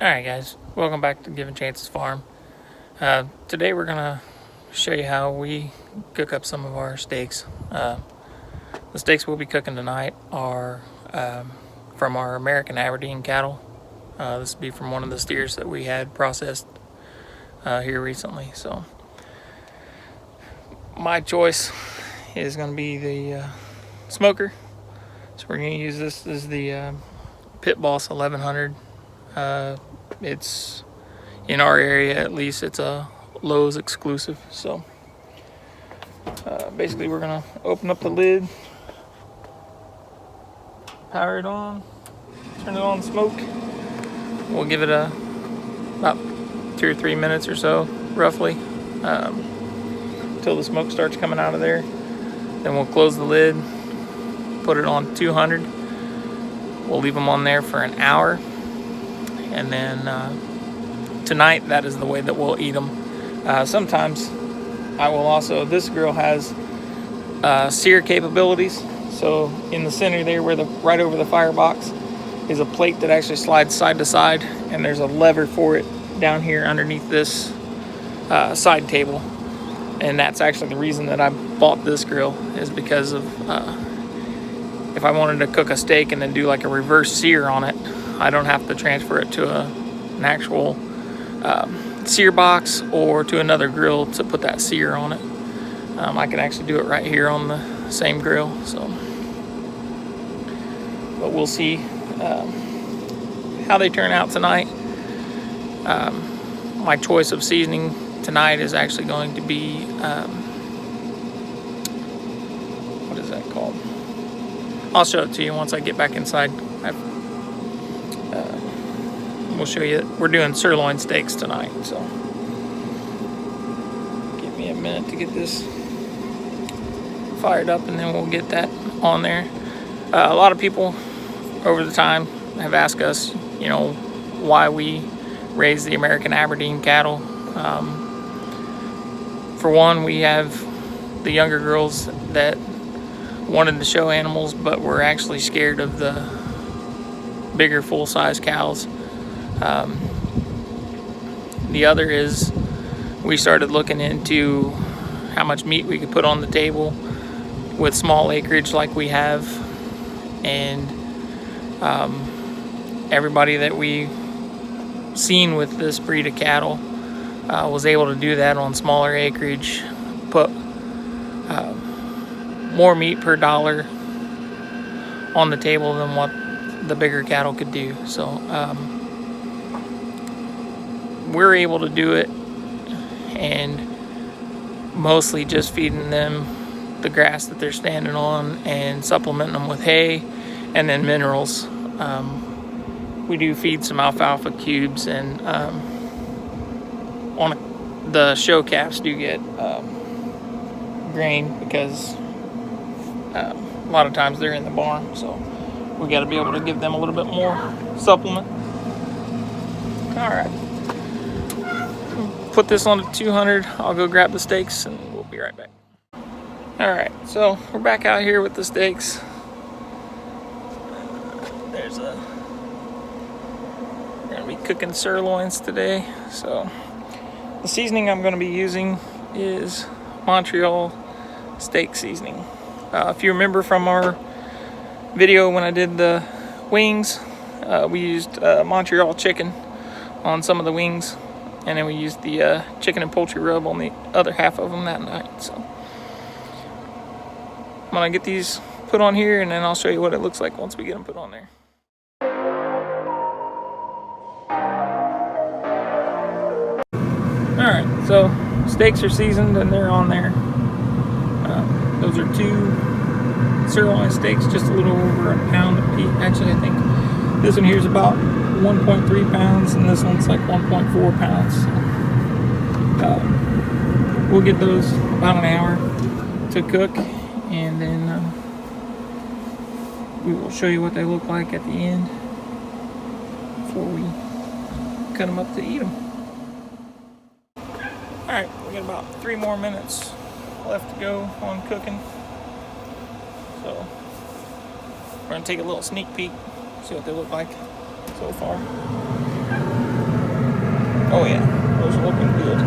Alright guys, welcome back to Giving Chances Farm. Today we're going to show you how we cook up some of our steaks. The steaks we'll be cooking tonight are from our American Aberdeen cattle. This will be from one of the steers that we had processed here recently. So my choice is going to be the smoker. So we're going to use this as the Pit Boss 1100. It's in our area, at least it's a Lowe's exclusive. So basically we're gonna open up the lid, power it on, turn it on smoke. We'll give it about 2 or 3 minutes or so, roughly, until the smoke starts coming out of there. Then we'll close the lid, put it on 200. We'll leave them on there for an hour. And then tonight, that is the way that we'll eat them. Sometimes I will also, this grill has sear capabilities. So in the center there, where right over the firebox, is a plate that actually slides side to side, and there's a lever for it down here underneath this side table. And that's actually the reason that I bought this grill, is because of if I wanted to cook a steak and then do like a reverse sear on it, I don't have to transfer it to an actual sear box or to another grill to put that sear on it. I can actually do it right here on the same grill. So, but we'll see how they turn out tonight. My choice of seasoning tonight is actually going to be what is that called? I'll show it to you once I get back inside. We'll show you. We're doing sirloin steaks tonight, so give me a minute to get this fired up, and then we'll get that on there. A lot of people over the time have asked us, why we raise the American Aberdeen cattle. For one, we have the younger girls that wanted to show animals, but were actually scared of the bigger full-size cows. The other is we started looking into how much meat we could put on the table with small acreage like we have, and everybody that we seen with this breed of cattle was able to do that on smaller acreage, put more meat per dollar on the table than what the bigger cattle could do. So we're able to do it, and mostly just feeding them the grass that they're standing on and supplementing them with hay and then minerals. We do feed some alfalfa cubes, and the show calves do get grain, because a lot of times they're in the barn, so we got to be able to give them a little bit more supplement. All right. Put this on to 200. I'll go grab the steaks and we'll be right back. All right, so we're back out here with the steaks. We're gonna be cooking sirloins today. So the seasoning I'm gonna be using is Montreal steak seasoning. If you remember from our video when I did the wings, we used Montreal chicken on some of the wings, and then we used the chicken and poultry rub on the other half of them that night. So I'm gonna get these put on here, and then I'll show you what it looks like once we get them put on there. Alright, so steaks are seasoned and they're on there. Those are 2 sirloin steaks, just a little over a pound a piece. Actually, I think this one here is about 1.3 pounds, and this one's like 1.4 pounds. We'll get those about an hour to cook, and then we will show you what they look like at the end before we cut them up to eat them. Alright, we got about 3 more minutes left to go on cooking. So we're going to take a little sneak peek, see what they look like so far. Oh yeah, those are looking good.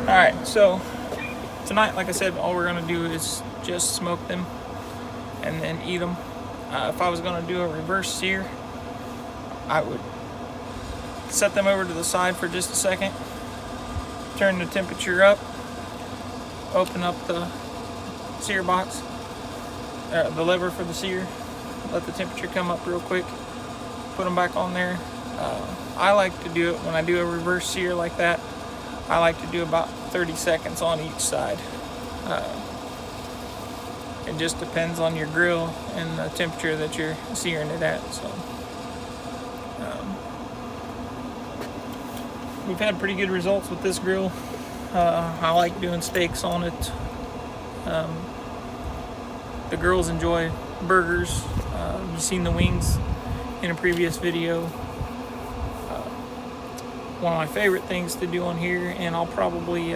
Alright, so tonight, like I said, all we're going to do is just smoke them and then eat them. If I was going to do a reverse sear, I would set them over to the side for just a second, turn the temperature up, open up the sear box, the lever for the sear, let the temperature come up real quick, put them back on there. I like to do it when I do a reverse sear like that. I like to do about 30 seconds on each side. It just depends on your grill and the temperature that you're searing it at. So we've had pretty good results with this grill. I like doing steaks on it. The girls enjoy burgers. You've seen the wings in a previous video. One of my favorite things to do on here, and I'll probably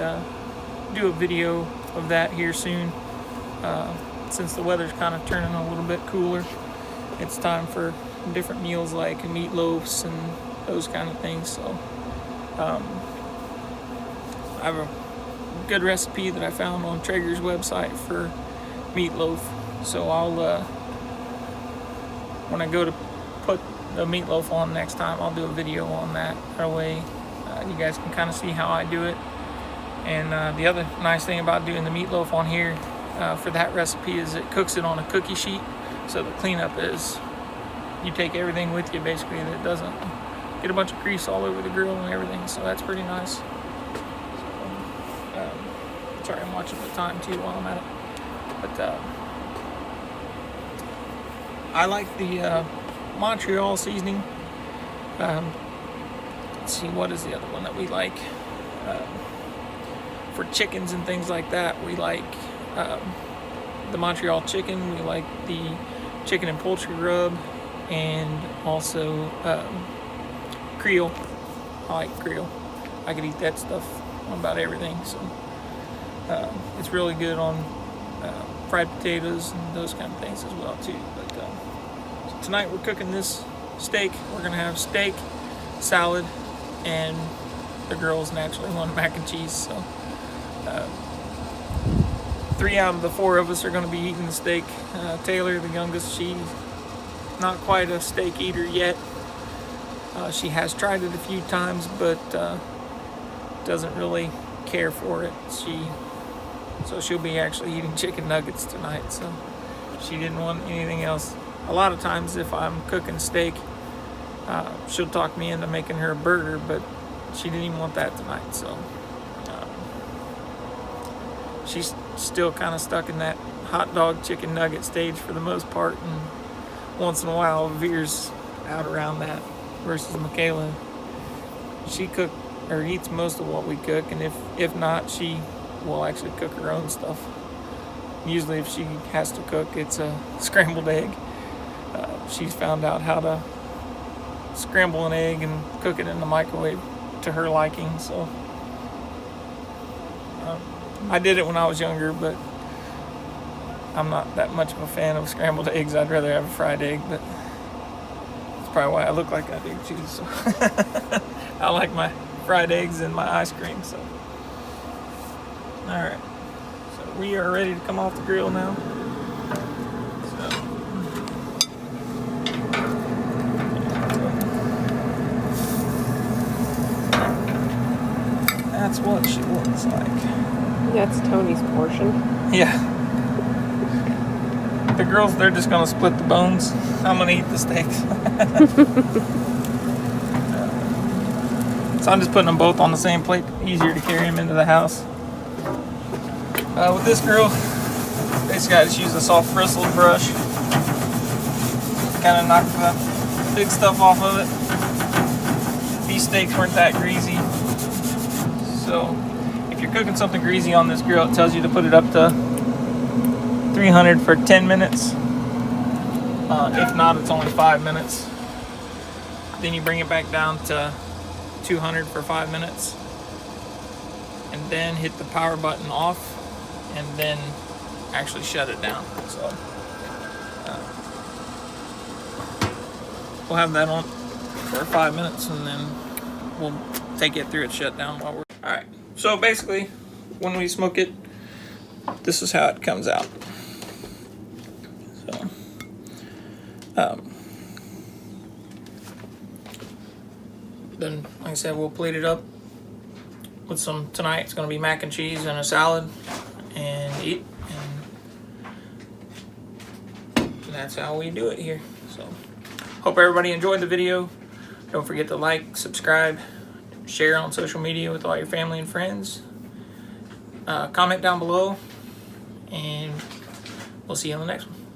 do a video of that here soon. Since the weather's kind of turning a little bit cooler, it's time for different meals like meatloafs and those kind of things. So I have a good recipe that I found on Traeger's website for meatloaf. So I'll when I go to put the meatloaf on next time, I'll do a video on that. That way you guys can kind of see how I do it. And the other nice thing about doing the meatloaf on here for that recipe is it cooks it on a cookie sheet. So the cleanup is you take everything with you basically, that doesn't get a bunch of grease all over the grill and everything. So that's pretty nice. So, sorry, I'm watching the time too while I'm at it. But I like the Montreal seasoning. Let's see, what is the other one that we like? For chickens and things like that, we like the Montreal chicken. We like the chicken and poultry rub, and also Creole. I like Creole. I could eat that stuff on about everything. So it's really good on fried potatoes and those kind of things as well too. But tonight we're cooking this steak. We're gonna have steak, salad, and the girls naturally want mac and cheese. So 3 out of the 4 of us are going to be eating the steak. Taylor, the youngest, she's not quite a steak eater yet. She has tried it a few times, but doesn't really care for it. So she'll be actually eating chicken nuggets tonight. So she didn't want anything else. A lot of times if I'm cooking steak, she'll talk me into making her a burger, but she didn't even want that tonight. So she's still kind of stuck in that hot dog chicken nugget stage for the most part, and once in a while veers out around that. Versus Michaela, she cook or eats most of what we cook, and if not, she will actually cook her own stuff. Usually if she has to cook, it's a scrambled egg. She's found out how to scramble an egg and cook it in the microwave to her liking. So I did it when I was younger, but I'm not that much of a fan of scrambled eggs. I'd rather have a fried egg, but that's probably why I look like I do too. So I like my fried eggs and my ice cream. So all right, so we are ready to come off the grill now. That's what she looks like. That's Tony's portion. Yeah. The girls, they're just going to split the bones. I'm going to eat the steaks. So I'm just putting them both on the same plate. Easier to carry them into the house. With this grill, basically I just use a soft bristled brush. Kind of knock the big stuff off of it. These steaks weren't that greasy. So if you're cooking something greasy on this grill, it tells you to put it up to 300 for 10 minutes. If not, it's only 5 minutes. Then you bring it back down to 200 for 5 minutes. And then hit the power button off, and then actually shut it down. So we'll have that on for 5 minutes, and then we'll take it through its shutdown while we're... Alright, so basically, when we smoke it, this is how it comes out. So, then, like I said, we'll plate it up with some, tonight it's going to be mac and cheese and a salad, and eat, and that's how we do it here. So, hope everybody enjoyed the video. Don't forget to like, subscribe, share on social media with all your family and friends. Comment down below, and we'll see you on the next one.